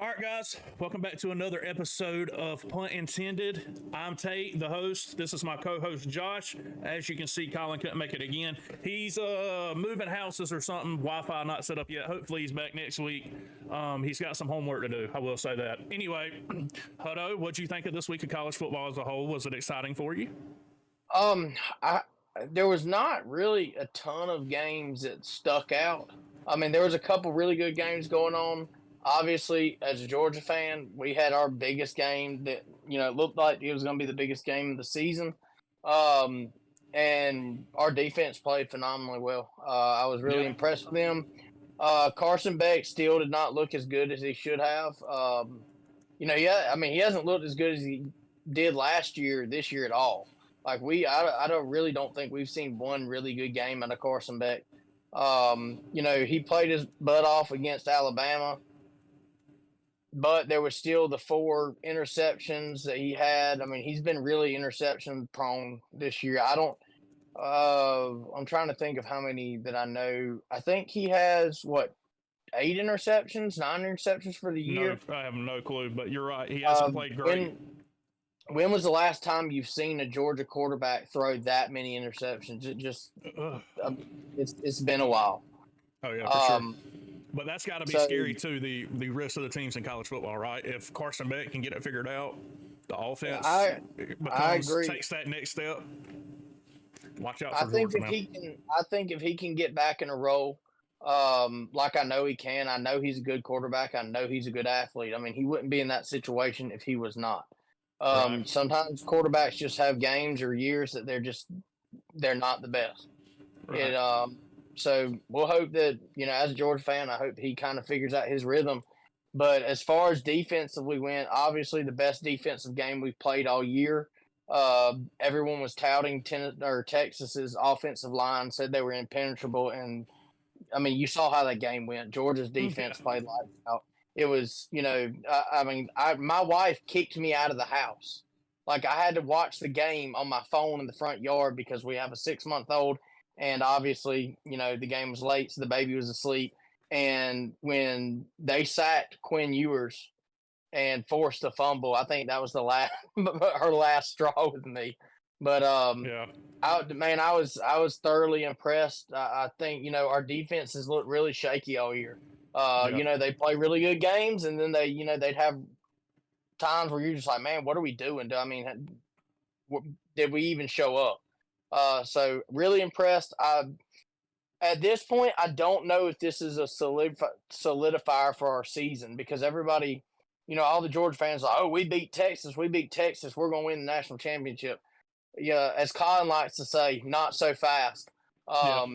All right, guys, welcome back to another episode of Punt Intended. I'm Tate, the host. This is my co-host Josh. As you can see, Colin couldn't make it again. He's moving houses or something. Wi-Fi not set up yet. Hopefully, he's back next week. He's got some homework to do. I will say that. Anyway, Hutto, what'd you think of this week of college football as a whole? Was it exciting for you? Um, I there was not really a ton of games that stuck out. I mean, there was a couple really good games going on. Obviously, as a Georgia fan, we had our biggest game that looked like it was going to be the biggest game of the season. Um, and our defense played phenomenally well. I was really Yeah. impressed with them. Carson Beck still did not look as good as he should have. Yeah, I mean, he hasn't looked as good as he did last year, this year at all. Like I don't think we've seen one really good game out of Carson Beck. He played his butt off against Alabama, but there was still the 4 interceptions that he had. I mean, he's been really interception prone this year. I'm trying to think of how many that I know. I think he has 8 interceptions, 9 interceptions for the No, year. I have no clue, but you're right. He hasn't played great. When was the last time you've seen a Georgia quarterback throw that many interceptions? It's been a while. Oh yeah, for sure. But that's got to be So scary too. The rest of the teams in college football, right? If Carson Beck can get it figured out, the offense I agree. takes that next step. Watch out I for think Georgia if now. he can, I think if he can get back in a role, like I know he can. I know he's a good quarterback. I know he's a good athlete. I mean, he wouldn't be in that situation if he was not. Right. Sometimes quarterbacks just have games or years that they're not the best. Right. So we'll hope that, as a Georgia fan, I hope he kind of figures out his rhythm. But as far as defensively went, obviously the best defensive game we've played all year. Everyone was touting Texas's offensive line, said they were impenetrable, and I mean, you saw how that game went. Georgia's defense Yeah. played lights out. It was, my wife kicked me out of the house. Like I had to watch the game on my phone in the front yard because we have a 6-month-old, and obviously, the game was late, so the baby was asleep. And when they sacked Quinn Ewers and forced a fumble, I think that was the last her last straw with me. But Yeah. I was thoroughly impressed. I think our defenses look really shaky all year. Yeah. They play really good games, and then they'd have times where you're just like, man, what are we doing? Did we even show up? So really impressed. At this point, I don't know if this is a solidifier for our season because everybody, all the Georgia fans are like, oh, we beat Texas, we're going to win the national championship. Yeah, as Colin likes to say, not so fast. Yeah.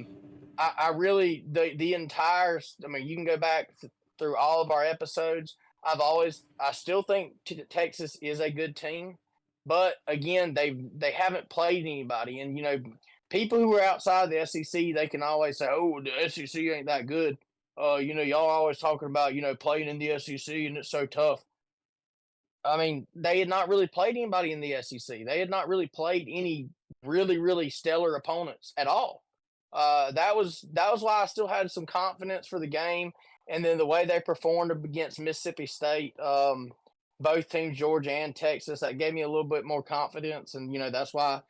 I really the entire. I mean, you can go back through all of our episodes. I still think Texas is a good team, but again, they haven't played anybody, and people who are outside the SEC, they can always say, "Oh, the SEC ain't that good." Y'all always talking about playing in the SEC and it's so tough. I mean, they had not really played anybody in the SEC. They had not really played any really, really stellar opponents at all. That was why I still had some confidence for the game, and then the way they performed against Mississippi State, both teams, Georgia and Texas, that gave me a little bit more confidence, and that's why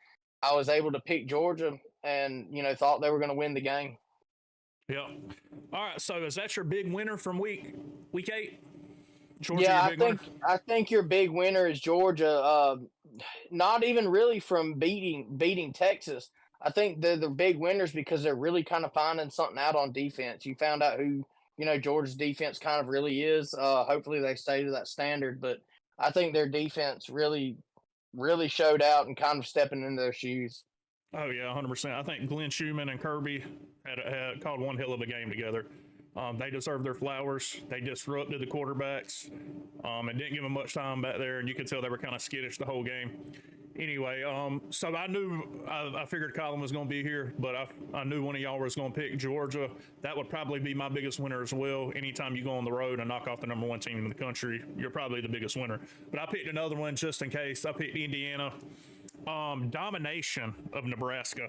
I was able to pick Georgia, and thought they were going to win the game. Yeah. All right. So is that your big winner from week 8? Georgia, Yeah, your big winner? I think your big winner is Georgia. Not even really from beating Texas. I think they're the big winners because they're really kind of finding something out on defense. You found out who Georgia's defense kind of really is. Hopefully they stay to that standard, but I think their defense really really showed out and kind of stepping into their shoes. Oh yeah, 100%. I think Glenn Schumann and Kirby had called one hell of a game together. They deserved their flowers. They disrupted the quarterbacks and didn't give them much time back there, and you could tell they were kind of skittish the whole game. Anyway, so I figured Colin was going to be here, but I knew one of y'all was going to pick Georgia. That would probably be my biggest winner as well. Anytime you go on the road and knock off the number 1 team in the country, you're probably the biggest winner. But I picked another one just in case. I picked Indiana. Domination of Nebraska.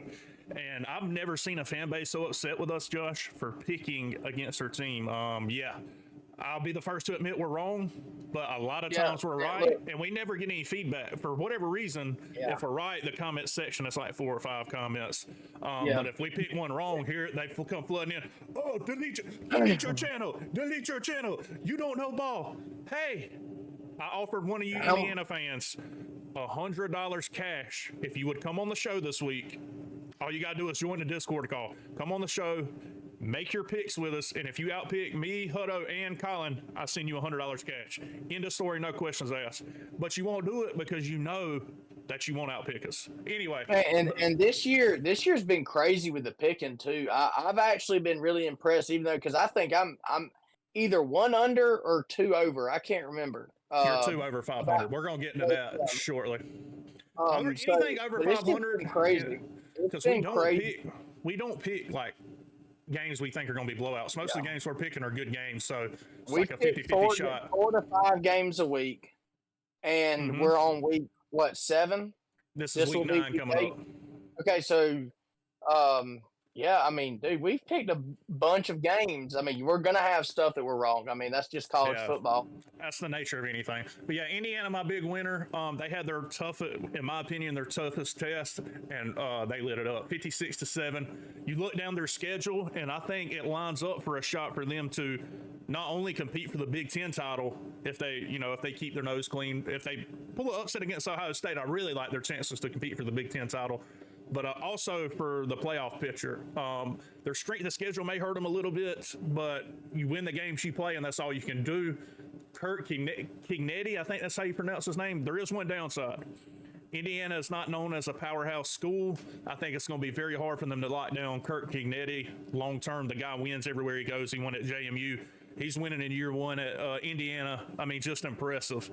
And I've never seen a fan base so upset with us, Josh, for picking against their team. Yeah, I'll be the first to admit we're wrong, but a lot of Yeah, times we're right, look, and we never get any feedback for whatever reason. yeah, If we're right, the comment section is like 4 or 5 comments. yeah. But if we pick one wrong, here they come flooding in. Oh, delete your channel, delete your channel. You don't know ball. Hey, I offered one of you How- Indiana fans $100 cash if you would come on the show this week. All you gotta do is join the Discord call. Come on the show, make your picks with us, and if you outpick me, Hutto, and Colin, I send you $100 cash. End of story, no questions asked. But you won't do it because you know that you won't outpick us. Anyway, And this year's been crazy with the picking too. I've actually been really impressed, even though because I think I'm either one under or two over. I can't remember. you're 2 over 500. We're gonna get into that shortly. Anything over but it's just 500, been crazy. It's because been crazy. we don't pick like games we think are going to be blowouts. Most of the games we're picking are good games, so it's We like a pick 50-50 shot. 4 to 5 games a week, and we're on week 7? This is week will be 9 week coming 8. up. Okay, so yeah, I mean, dude, we've picked a bunch of games. I mean, we're gonna have stuff that we're wrong. I mean, that's just college football. That's the nature of anything. But yeah, Indiana, my big winner. They had their in my opinion, their toughest test, and they lit it up, 56-7. You look down their schedule, and I think it lines up for a shot for them to not only compete for the Big Ten title if they keep their nose clean. If they pull an upset against Ohio State, I really like their chances to compete for the Big Ten title. But also for the playoff picture. Their strength of schedule may hurt them a little bit, but you win the games you play, and that's all you can do. Kurt Kignetti, I think that's how you pronounce his name. There is one downside. Indiana is not known as a powerhouse school. I think it's going to be very hard for them to lock down Kurt Kignetti long term. The guy wins everywhere he goes. He won at JMU. He's winning in year 1 at Indiana. I mean, just impressive.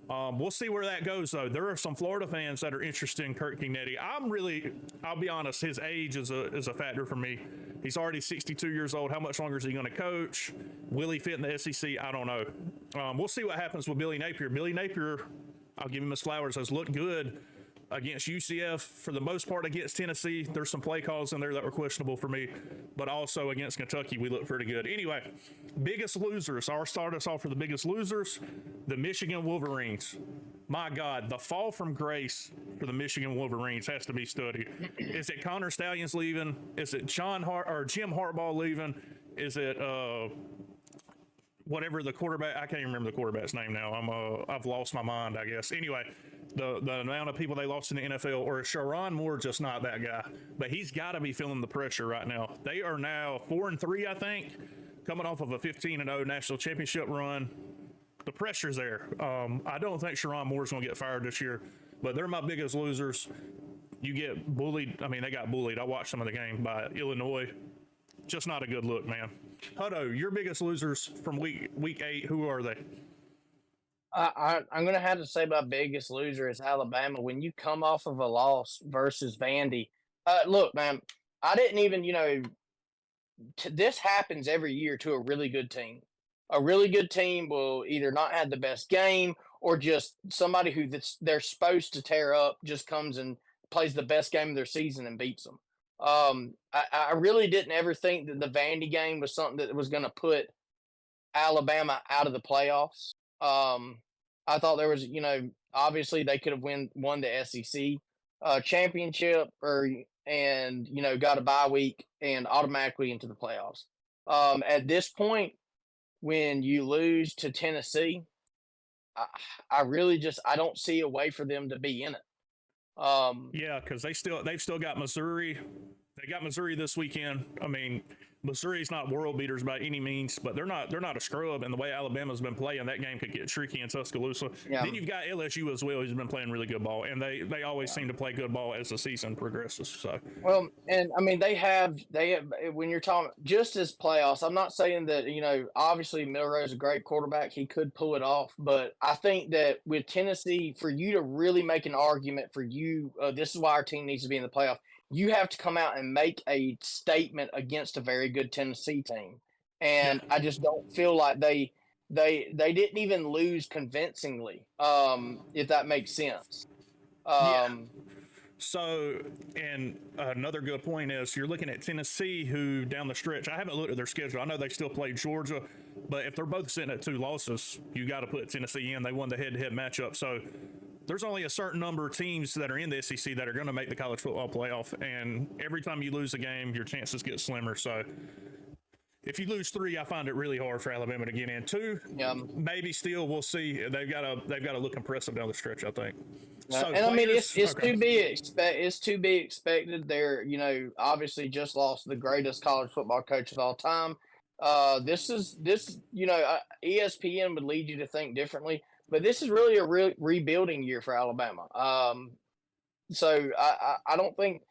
We'll see where that goes, though. There are some Florida fans that are interested in Kurt Kignetti. I'll be honest, his age is a factor for me. He's already 62 years old. How much longer is he going to coach? Will he fit in the SEC? I don't know. We'll see what happens with Billy Napier. Billy Napier, I'll give him his flowers, has looked good against UCF, for the most part against Tennessee. There's some play calls in there that were questionable for me, but also against Kentucky, we look pretty good. Anyway, biggest losers. I'll start us off for the biggest losers, the Michigan Wolverines. My God, the fall from grace for the Michigan Wolverines has to be studied. Is it Connor Stallions leaving? Is it Jim Harbaugh leaving? Is it whatever the quarterback? I can't even remember the quarterback's name now. I've lost my mind, I guess. Anyway, the amount of people they lost in the NFL, or is Sharon Moore just not that guy? But he's got to be feeling the pressure right now. They are now 4-3, I think, coming off of a 15-0 national championship run. The pressure's there. I don't think Sharon Moore's going to get fired this year, but they're my biggest losers. You get bullied. I mean, they got bullied. I watched some of the game by Illinois. Just not a good look, man. Hutto, your biggest losers from week 8, who are they? I'm going to have to say my biggest loser is Alabama. When you come off of a loss versus Vandy, look, man, I didn't even, this happens every year to a really good team. A really good team will either not have the best game, or just somebody who they're supposed to tear up just comes and plays the best game of their season and beats them. I really didn't ever think that the Vandy game was something that was going to put Alabama out of the playoffs. I thought there was, obviously they could have won the SEC championship, and got a bye week and automatically into the playoffs. At this point, when you lose to Tennessee, I really I don't see a way for them to be in it. Yeah, because they've still got Missouri. They got Missouri this weekend. I mean, Missouri's not world beaters by any means, but they're not a scrub. And the way Alabama's been playing, that game could get tricky in Tuscaloosa. Yeah. Then you've got LSU as well, who's been playing really good ball, and they always seem to play good ball as the season progresses. So well, and I mean they have when you're talking just as playoffs. I'm not saying that obviously Milroe's is a great quarterback, he could pull it off, but I think that with Tennessee, for you to really make an argument for this is why our team needs to be in the playoff. You have to come out and make a statement against a very good Tennessee team. And I just don't feel like they didn't even lose convincingly, if that makes sense. So, and another good point is you're looking at Tennessee, who down the stretch, I haven't looked at their schedule. I know they still play Georgia, but if they're both sitting at 2 losses, you got to put Tennessee in. They won the head-to-head matchup. So there's only a certain number of teams that are in the SEC that are going to make the college football playoff. And every time you lose a game, your chances get slimmer. So if you lose 3, I find it really hard for Alabama to get in. 2, maybe still, we'll see. They've got to look impressive down the stretch, I think. So and I mean, it's okay. It's to be expected. They're obviously just lost the greatest college football coach of all time. This ESPN would lead you to think differently, but this is really a rebuilding year for Alabama. So I don't think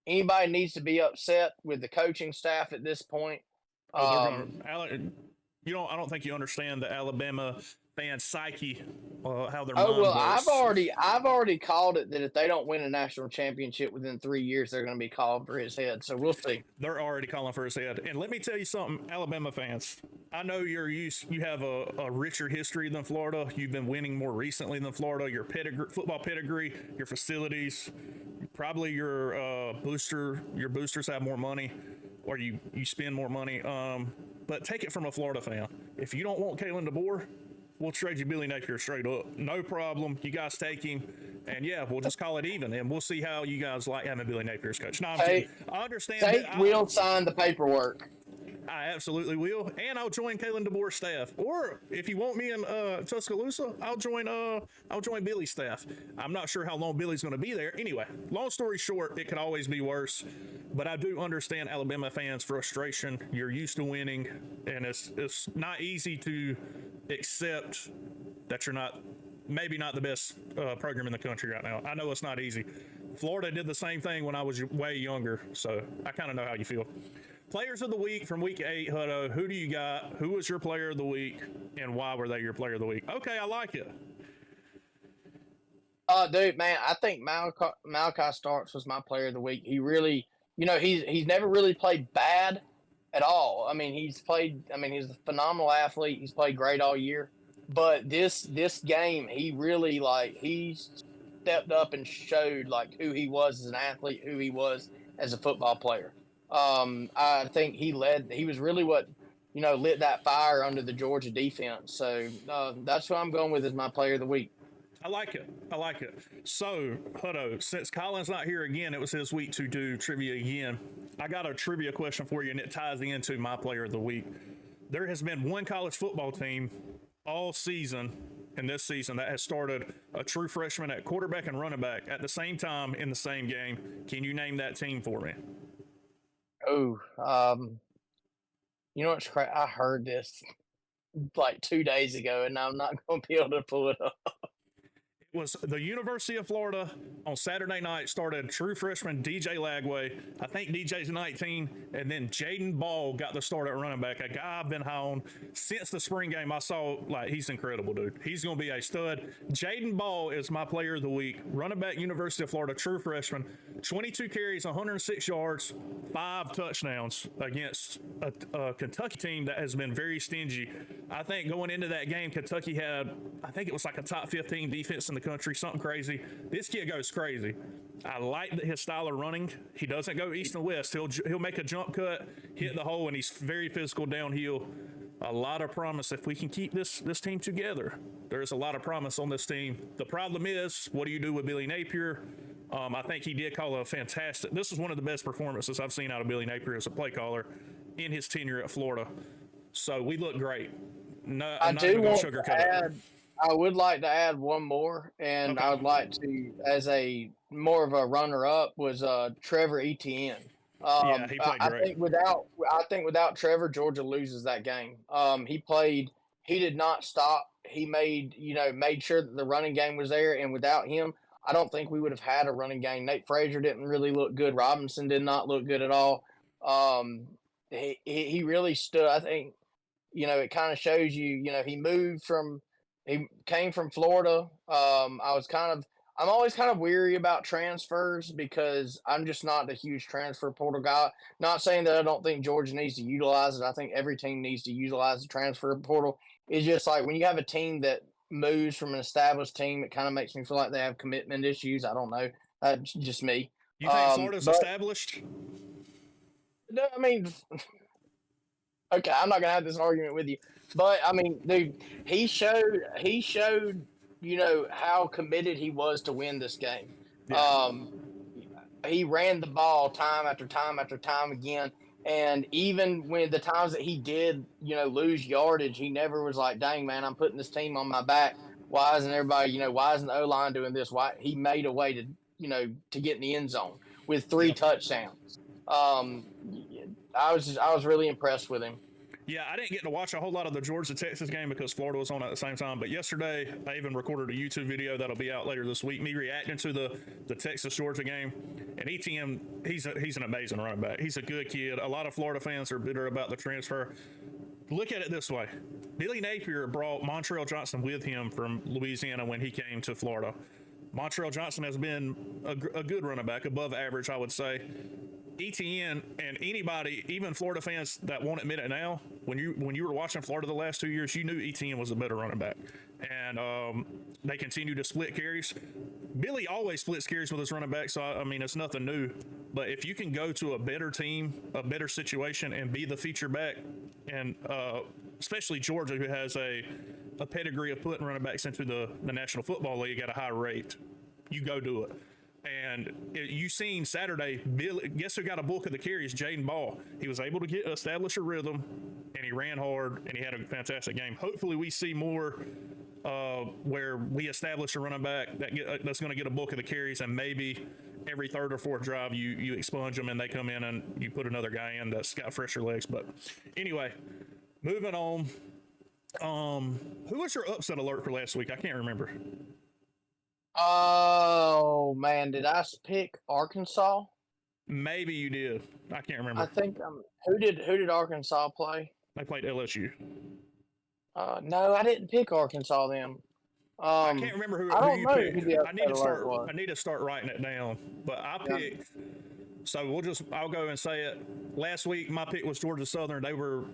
anybody needs to be upset with the coaching staff at this point. I don't think you understand the Alabama fan psyche, how their mind works. I've already called it that if they don't win a national championship within 3 years, they're going to be calling for his head. So we'll see. They're already calling for his head. And let me tell you something, Alabama fans. I know you have a richer history than Florida. You've been winning more recently than Florida. Your football pedigree, your facilities, probably your boosters have more money, or you spend more money. But take it from a Florida fan. If you don't want Kalen DeBoer, we'll trade you Billy Napier straight up. No problem. You guys take him. And yeah, we'll just call it even. And we'll see how you guys like having Billy Napier as coach. No, I understand. We'll sign the paperwork. I absolutely will. And I'll join Kalen DeBoer's staff. Or if you want me in Tuscaloosa, I'll join Billy's staff. I'm not sure how long Billy's going to be there. Anyway, long story short, it could always be worse. But I do understand Alabama fans' frustration. You're used to winning, and it's not easy to accept that you're maybe not the best program in the country right now. I know it's not easy. Florida did the same thing when I was way younger, so I kind of know how you feel. Players of the week from week 8, Hutto. Who do you got? Who was your player of the week, and why were they your player of the week? Okay, I like it. Dude, man, I think Malachi Starks was my player of the week. He really, he's never really played bad at all. I mean, he's a phenomenal athlete. He's played great all year. But this game, he really he stepped up and showed who he was as an athlete, who he was as a football player. I think he was really what, lit that fire under the Georgia defense. So that's who I'm going with as my player of the week. I like it. So, Hutto, since Colin's not here again, it was his week to do trivia again. I got a trivia question for you, and it ties into my player of the week. There has been one college football team all season, in this season, that has started a true freshman at quarterback and running back at the same time in the same game. Can you name that team for me? Oh, what's crazy? I heard this 2 days ago, and I'm not going to be able to pull it up. Was the University of Florida on Saturday night started true freshman DJ Lagway. I think DJ's 19, and then Jaden Ball got the start at running back. A guy I've been high on since the spring game. I saw he's incredible, dude. He's going to be a stud. Jaden Ball is my player of the week. Running back, University of Florida, true freshman, 22 carries, 106 yards, 5 touchdowns against a Kentucky team that has been very stingy. I think going into that game, Kentucky had, I think it was a top 15 defense in the country, something crazy. This kid goes crazy. I like his style of running. He doesn't go east and west. He'll make a jump cut, hit the hole, and he's very physical downhill. A lot of promise. If we can keep this team together, there's a lot of promise on this team. The problem is, what do you do with Billy Napier? I think he did call a fantastic. This is one of the best performances I've seen out of Billy Napier as a play caller in his tenure at Florida. So we look great. No, I'm not even going to sugarcoat it. I would like to add one more, and okay. I would like to, as a more of a runner-up, was Trevor Etienne. Yeah, he played great. I think without Trevor, Georgia loses that game. He did not stop. He made sure that the running game was there, and without him, I don't think we would have had a running game. Nate Frazier didn't really look good. Robinson did not look good at all. He really stood. I think, it kind of shows you, he came from Florida. I'm always kind of weary about transfers because I'm just not a huge transfer portal guy. Not saying that I don't think Georgia needs to utilize it. I think every team needs to utilize the transfer portal. It's just when you have a team that moves from an established team, it kind of makes me feel like they have commitment issues. I don't know. Just me. You think Florida's But established? no, I mean, okay, I'm not gonna have this argument with you, but I mean, dude, he showed how committed he was to win this game. Yeah. Um, he ran the ball time after time after time again. And even when the times that he did, lose yardage, he never was like, dang, man, I'm putting this team on my back. Why isn't everybody, why isn't the O line doing this? Why he made a way to get in the end zone with 3 Yep. touchdowns. Um, I was really impressed with him. Yeah, I didn't get to watch a whole lot of the Georgia-Texas game because Florida was on at the same time. But yesterday, I even recorded a YouTube video that'll be out later this week, me reacting to the Texas-Georgia game. And ETN, he's an amazing running back. He's a good kid. A lot of Florida fans are bitter about the transfer. Look at it this way. Billy Napier brought Montrell Johnson with him from Louisiana when he came to Florida. Montrell Johnson has been a good running back, above average, I would say. ETN and anybody, even Florida fans that won't admit it now, when you were watching Florida the last 2 years, you knew ETN was a better running back, and they continue to split carries. Billy always splits carries with his running back, so I mean it's nothing new. But if you can go to a better team, a better situation, and be the feature back, and especially Georgia, who has a pedigree of putting running backs into the National Football League at a high rate, you go do it. And you seen Saturday, Billy, guess who got a bulk of the carries? Jaden Ball. He was able to establish a rhythm, and he ran hard, and he had a fantastic game. Hopefully, we see more where we establish a running back that's going to get a bulk of the carries, and maybe every third or fourth drive you expunge them, and they come in and you put another guy in that's got fresher legs. But anyway, moving on. Who was your upset alert for last week? I can't remember. Oh man, did I pick Arkansas? Maybe you did. I can't remember. I think who did Arkansas play? They played LSU. No, I didn't pick Arkansas then. I can't remember who I don't you know picked. who the I need to upset start. alert was. I need to start writing it down. But I picked. So I'll go and say it. Last week my pick was Georgia Southern. They were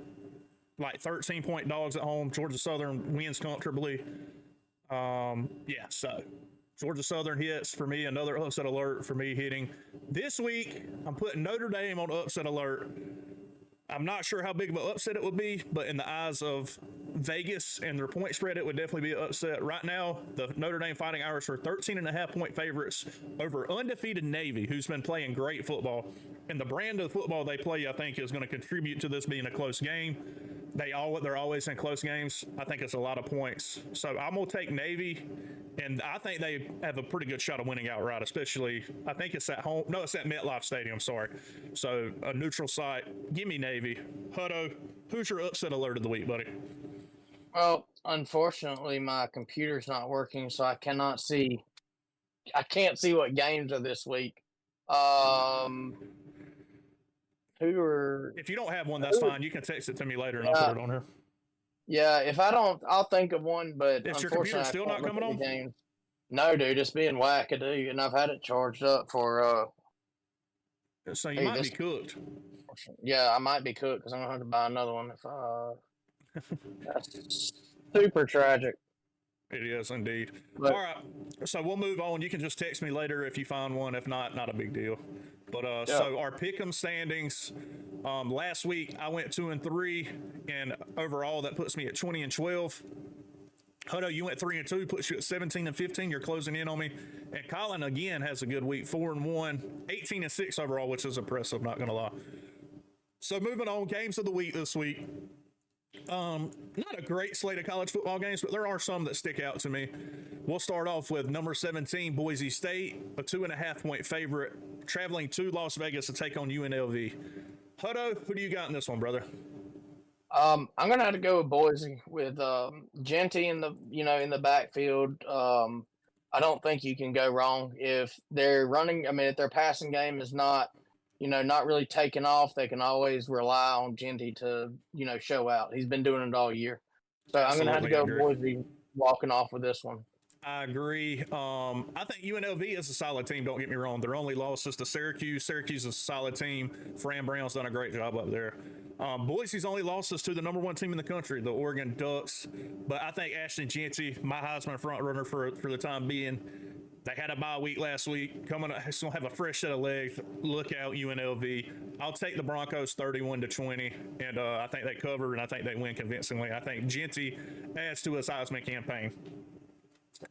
like 13-point dogs at home. Georgia Southern wins comfortably. Yeah. So Georgia Southern hits for me. Another upset alert for me hitting. This week I'm putting Notre Dame on upset alert. I'm not sure how big of an upset it would be, but in the eyes of Vegas and their point spread, it would definitely be an upset. Right now, the Notre Dame Fighting Irish are 13.5-point favorites over undefeated Navy, who's been playing great football. And the brand of football they play, I think, is going to contribute to this being a close game. They're always in close games. I think it's a lot of points. So I'm going to take Navy, and I think they have a pretty good shot of winning outright, especially, I think it's at home. No, it's at MetLife Stadium, sorry. So a neutral site. Give me Navy. Hutto, who's your upset alert of the week, buddy? Well, unfortunately, my computer's not working, so I can't see what games are this week. If you don't have one, that's fine. You can text it to me later, and I'll put it on here. Yeah, if I don't, I'll think of one. But Is your unfortunately, computer still not coming on? Games. No, dude, it's being wackadoo, and I've had it charged up for. So you might be cooked. Yeah, I might be cooked because I'm gonna have to buy another one. That's super tragic. It is indeed. All right, so we'll move on. You can just text me later if you find one. If not, not a big deal. But so our pick'em standings. Last week I went 2-3, and overall that puts me at 20-12. Hutto, you went 3-2, puts you at 17-15. You're closing in on me. And Colin again has a good week, 4-1, 18-6 overall, which is impressive. Not gonna lie. So moving on, games of the week this week. Not a great slate of college football games, but there are some that stick out to me. We'll start off with number 17, Boise State, a 2.5-point favorite, traveling to Las Vegas to take on UNLV. Hutto, who do you got in this one, brother? I'm gonna have to go with Boise with Genty in the backfield. I don't think you can go wrong if they're running. I mean, if their passing game is not really taking off, they can always rely on Genty to, show out. He's been doing it all year. So I'm going to have to go Boise walking off with this one. I agree. I think UNLV is a solid team. Don't get me wrong. Their only loss is to Syracuse. Syracuse is a solid team. Fran Brown's done a great job up there. Boise's only losses to the number one team in the country, the Oregon Ducks. But I think Ashton Genty, my Heisman front runner for the time being, They had a bye week last week. It's gonna have a fresh set of legs. Look out, UNLV. I'll take the Broncos 31-20, and I think they cover, and I think they win convincingly. I think Genty adds to his Heisman campaign.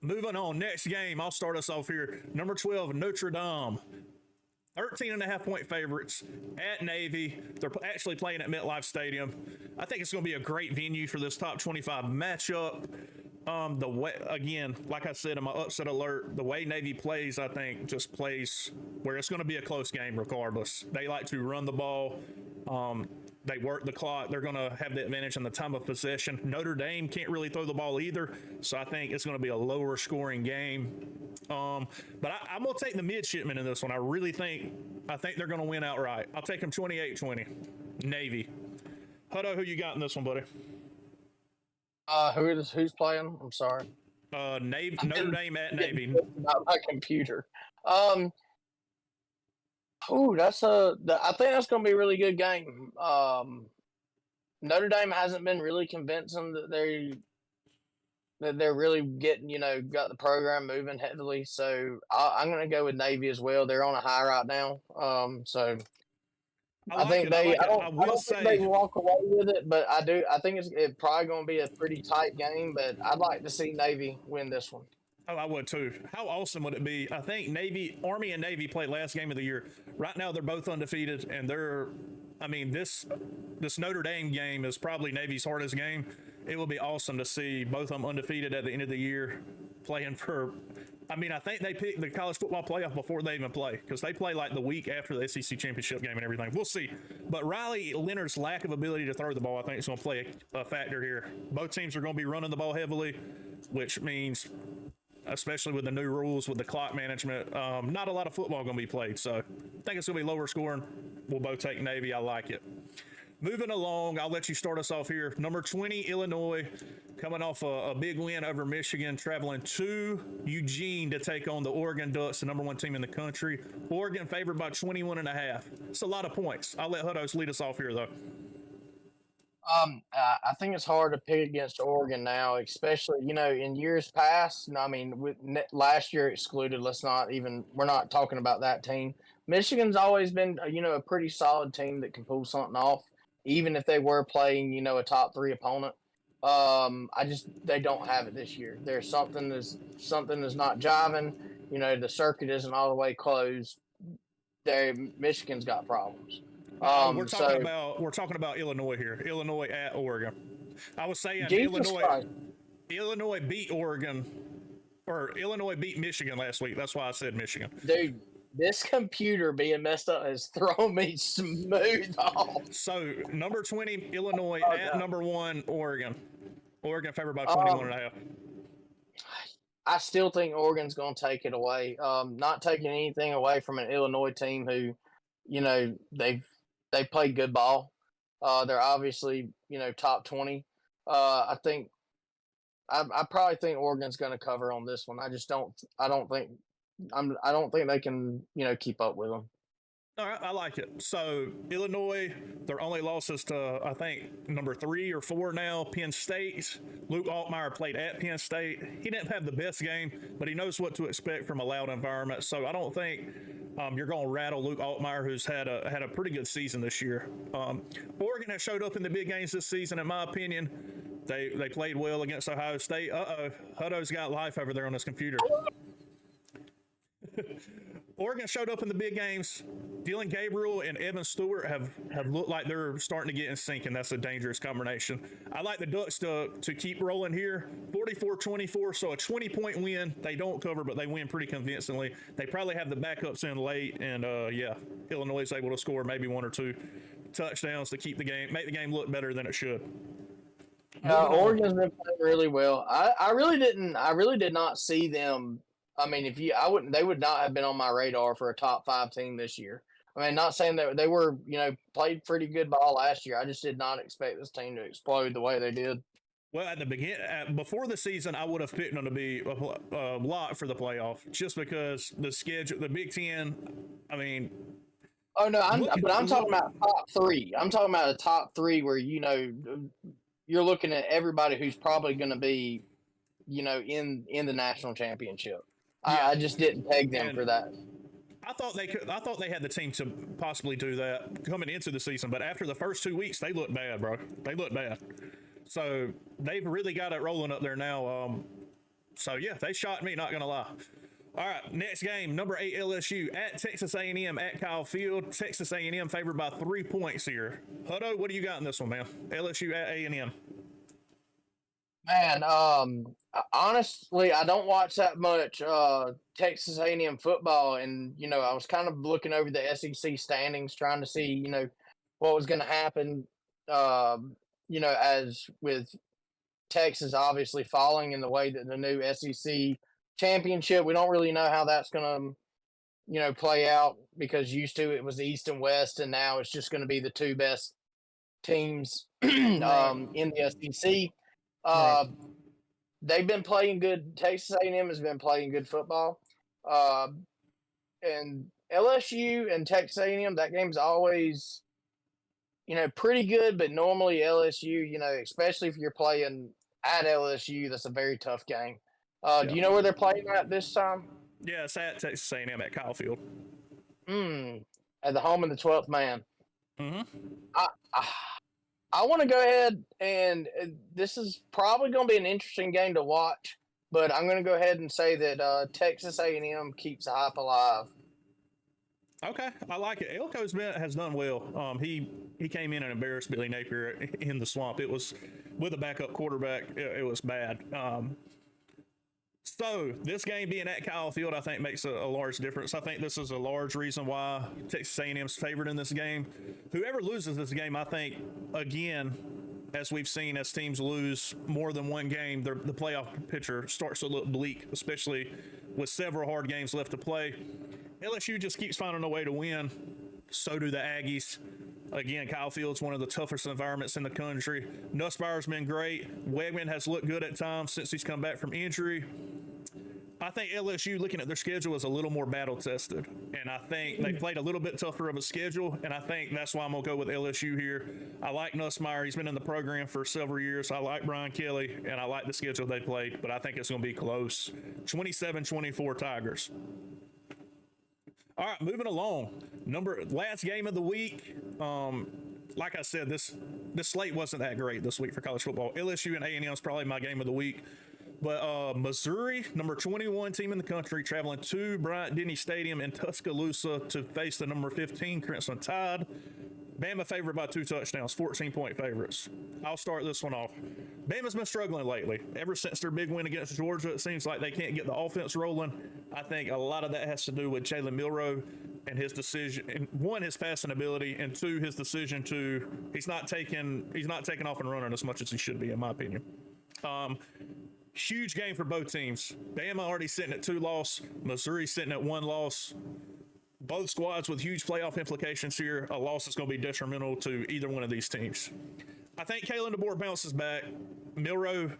Moving on, next game, I'll start us off here. Number 12, Notre Dame. 13.5-point favorites at Navy. They're actually playing at MetLife Stadium. I think it's going to be a great venue for this top 25 matchup. The way, again, like I said in my upset alert, the way Navy plays, I think, just plays where it's going to be a close game regardless. They like to run the ball. They work the clock. They're going to have the advantage in the time of possession. Notre Dame can't really throw the ball either, so I think it's going to be a lower scoring game. But I'm going to take the midshipmen in this one. I think they're going to win outright. I'll take them 28-20. Navy. Hutto, who you got in this one, buddy? Who's playing? I'm sorry. Notre Dame at Navy. Not my computer. I think that's going to be a really good game. Notre Dame hasn't been really convincing that they're really getting, got the program moving heavily. So I'm going to go with Navy as well. They're on a high right now. So I think they walk away with it, but I think it's probably going to be a pretty tight game, but I'd like to see Navy win this one. Oh, I would too. How awesome would it be? I think Army and Navy played last game of the year. Right now, they're both undefeated, and this Notre Dame game is probably Navy's hardest game. It will be awesome to see both of them undefeated at the end of the year, playing for. I think they picked the college football playoff before they even play, because they play like the week after the SEC championship game and everything. We'll see. But Riley Leonard's lack of ability to throw the ball, I think, is going to play a factor here. Both teams are going to be running the ball heavily, which means, especially with the new rules with the clock management, not a lot of football going to be played. So I think it's going to be lower scoring. We'll both take Navy. I like it. Moving along, I'll let you start us off here. Number 20, Illinois, coming off a big win over Michigan, traveling to Eugene to take on the Oregon Ducks, the number 1 team in the country. Oregon favored by 21.5. It's a lot of points. I'll let Huttos lead us off here, though. I think it's hard to pick against Oregon now, especially, in years past. With last year excluded, we're not talking about that team. Michigan's always been, a pretty solid team that can pull something off, even if they were playing, a top 3 opponent. They don't have it this year. There's something that's not jiving. The circuit isn't all the way closed. Michigan's got problems. We're talking about Illinois here. Illinois at Oregon. I was saying Illinois beat Oregon, or Illinois beat Michigan last week. That's why I said Michigan. Dude, this computer being messed up has thrown me smooth off. So number 20 Illinois at number 1 Oregon. Oregon favored by 21.5. I still think Oregon's going to take it away. Not taking anything away from an Illinois team who, they play good ball. They're obviously, top 20. I probably think Oregon's going to cover on this one. I don't think they can, keep up with them. All right, I like it. So Illinois, their only losses to, I think, number 3 or 4 now, Penn State. Luke Altmaier played at Penn State. He didn't have the best game, but he knows what to expect from a loud environment. So I don't think you're going to rattle Luke Altmaier, who's had a pretty good season this year. Oregon has showed up in the big games this season, in my opinion. They played well against Ohio State. Hutto's got life over there on his computer. Oregon showed up in the big games. Dylan Gabriel and Evan Stewart have looked like they're starting to get in sync, and that's a dangerous combination. I like the Ducks to keep rolling here. 44-24, so a 20-point win. They don't cover, but they win pretty convincingly. They probably have the backups in late, and Illinois is able to score maybe 1 or 2 touchdowns to make the game look better than it should. Oregon's been playing really well. I really did not see them. They would not have been on my radar for a top 5 team this year. Not saying that they were, played pretty good ball last year. I just did not expect this team to explode the way they did. Well, at the beginning, before the season, I would have picked them to be a lot for the playoff, just because the schedule, the Big Ten. Oh no, I'm talking about top 3. I'm talking about a top 3 where you're looking at everybody who's probably going to be, in the national championship. Yeah, I just didn't peg them and for that. I thought they could. I thought they had the team to possibly do that coming into the season, but after the first 2 weeks, they looked bad, bro. They looked bad. So they've really got it rolling up there now. So yeah, they shot me. Not gonna lie. All right, next game, number 8 LSU at Texas A&M at Kyle Field. Texas A&M favored by 3 points here. Hutto, what do you got in this one, man? LSU at A&M. Man, honestly, I don't watch that much Texas A&M football, and I was kind of looking over the SEC standings, trying to see what was going to happen. As with Texas obviously falling in the way that the new SEC championship, we don't really know how that's going to play out, because used to it was the East and West, and now it's just going to be the two best teams in Right. the SEC. Right. They've been playing good. Texas A&M has been playing good football, uh, and LSU and Texas A&M. That game's always, pretty good. But normally LSU, especially if you're playing at LSU, that's a very tough game. Yeah. Do you know where they're playing at this time? Yeah, it's at Texas A&M at Kyle Field. At the home of the 12th man. Mm-hmm. I want to go ahead, and this is probably going to be an interesting game to watch, but I'm going to go ahead and say that Texas A&M keeps the hype alive. Okay, I like it. Elko's has done well. He came in and embarrassed Billy Napier in the swamp. It was with a backup quarterback. It was bad. So this game being at Kyle Field, I think makes a large difference. I think this is a large reason why Texas A&M's favored in this game. Whoever loses this game, I think, again, as we've seen, as teams lose more than one game, the playoff picture starts to look bleak, especially with several hard games left to play. LSU just keeps finding a way to win. So do the Aggies. Again, Kyle Field's one of the toughest environments in the country. Nussbaur's been great. Wegman has looked good at times since he's come back from injury. I think LSU, looking at their schedule, is a little more battle tested, and I think they played a little bit tougher of a schedule, and I think that's why I'm gonna go with LSU here. I like Nussmeier; he's been in the program for several years. I like Brian Kelly, and I like the schedule they played, but I think it's gonna be close. 27-24 Tigers. All right, moving along. Last game of the week. Like I said, this slate wasn't that great this week for college football. LSU and A&M is probably my game of the week. But Missouri, number 21 team in the country, traveling to Bryant-Denny Stadium in Tuscaloosa to face the number 15 Crimson Tide. Bama favored by 2 touchdowns, 14-point favorites. I'll start this one off. Bama's been struggling lately. Ever since their big win against Georgia, it seems like they can't get the offense rolling. I think a lot of that has to do with Jalen Milroe and his decision. And one, his passing ability, and two, his decision to he's not taking off and running as much as he should be, in my opinion. Huge game for both teams. Bama already sitting at 2 losses. Missouri sitting at 1 loss. Both squads with huge playoff implications here. A loss is going to be detrimental to either one of these teams. I think Kalen DeBoer bounces back. Milroe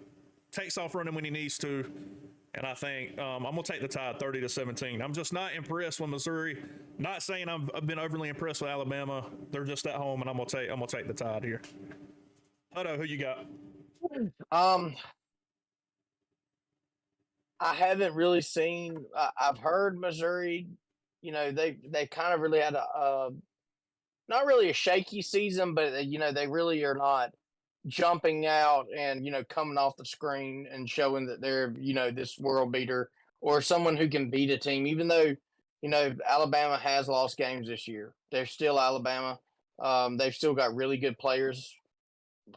takes off running when he needs to. And I think I'm going to take the Tide 30-17. I'm just not impressed with Missouri. Not saying I've been overly impressed with Alabama. They're just at home, and I'm going to take the Tide here. Hutto, who you got? I haven't really seen. I've heard Missouri. They kind of really had a not really a shaky season, but they really are not jumping out and coming off the screen and showing that they're this world beater or someone who can beat a team. Even though Alabama has lost games this year, they're still Alabama. They've still got really good players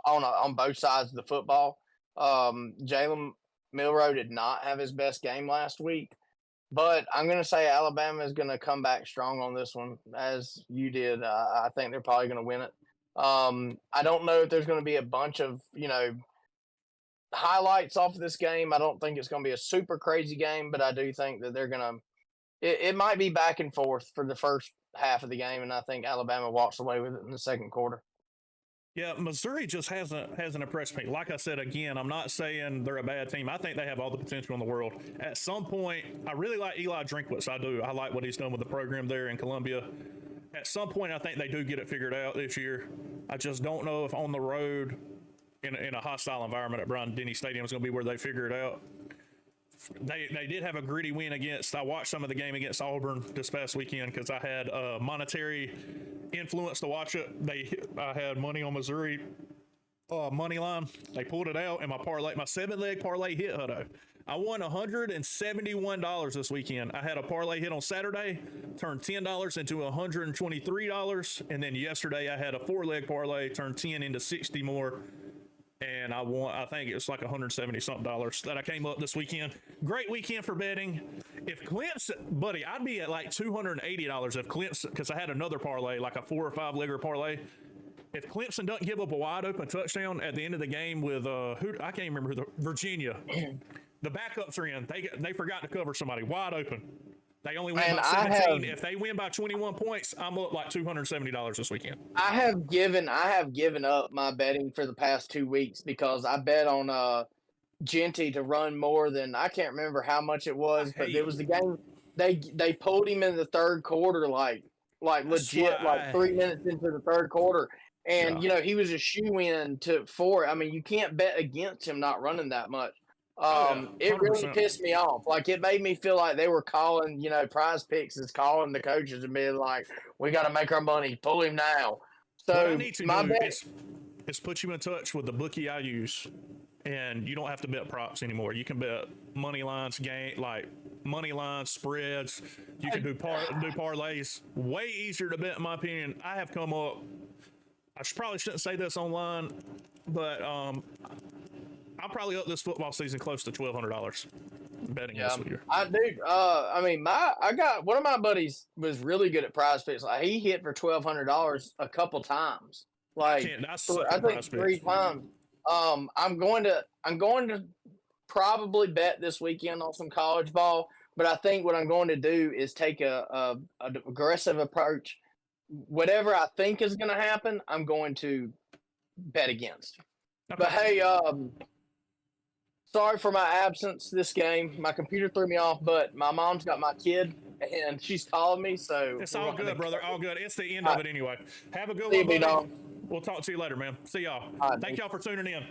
on both sides of the football. Jalen Milroe did not have his best game last week, but I'm going to say Alabama is going to come back strong on this one, as you did. I think they're probably going to win it. I don't know if there's going to be a bunch of, highlights off of this game. I don't think it's going to be a super crazy game, but I do think that they're going to it might be back and forth for the first half of the game, and I think Alabama walks away with it in the second quarter. Yeah, Missouri just hasn't impressed me. Like I said, again, I'm not saying they're a bad team. I think they have all the potential in the world. At some point, I really like Eli Drinkwitz. I do. I like what he's done with the program there in Columbia. At some point, I think they do get it figured out this year. I just don't know if on the road in a hostile environment at Bryant-Denny Stadium is going to be where they figure it out. they did have a gritty win against. I watched some of the game against Auburn this past weekend because I had monetary influence to watch it. I had money on Missouri money line. They pulled it out, and my 7-leg parlay hit, Hutto. I won $171 this weekend. I had a parlay hit on Saturday, turned $10 into $123, and then yesterday I had a 4-leg parlay, turned 10 into 60 more, and I won. I think it was like $170 something that I came up this weekend. Great weekend for betting. If Clemson, buddy, I'd be at like $280 if Clemson, because I had another parlay, like a 4 or 5 legger parlay. If Clemson doesn't give up a wide open touchdown at the end of the game with I can't even remember Virginia. The backups are in. They forgot to cover somebody wide open. They only win by 17. If they win by 21 points, I'm up like $270 this weekend. I have given up my betting for the past 2 weeks because I bet on Genty to run more than, I can't remember how much it was, but it was the game they pulled him in the third quarter like legit, like 3 minutes into the third quarter. And, he was a shoe-in for it. I mean, you can't bet against him not running that much. It really pissed me off. Like, it made me feel like they were calling, Prize Picks is calling the coaches and being like, we got to make our money. Pull him now. So, what I need to do is put you in touch with the bookie I use, and you don't have to bet props anymore. You can bet money lines, money lines, spreads. You can do parlays. Way easier to bet, in my opinion. I have come up. I probably shouldn't say this online, but I'm probably up this football season close to $1,200 betting this year. I got one of my buddies was really good at Prize Picks. Like, he hit for $1,200 a couple times. Like, I think 3 times. I'm going to probably bet this weekend on some college ball, but I think what I'm going to do is take a aggressive approach. Whatever I think is going to happen, I'm going to bet against. Okay. But hey, sorry for my absence this game. My computer threw me off, but my mom's got my kid, and she's calling me. So it's all good, brother. All good. It's the end of it anyway. Have a good one, buddy. We'll talk to you later, man. See y'all. Thank y'all for tuning in.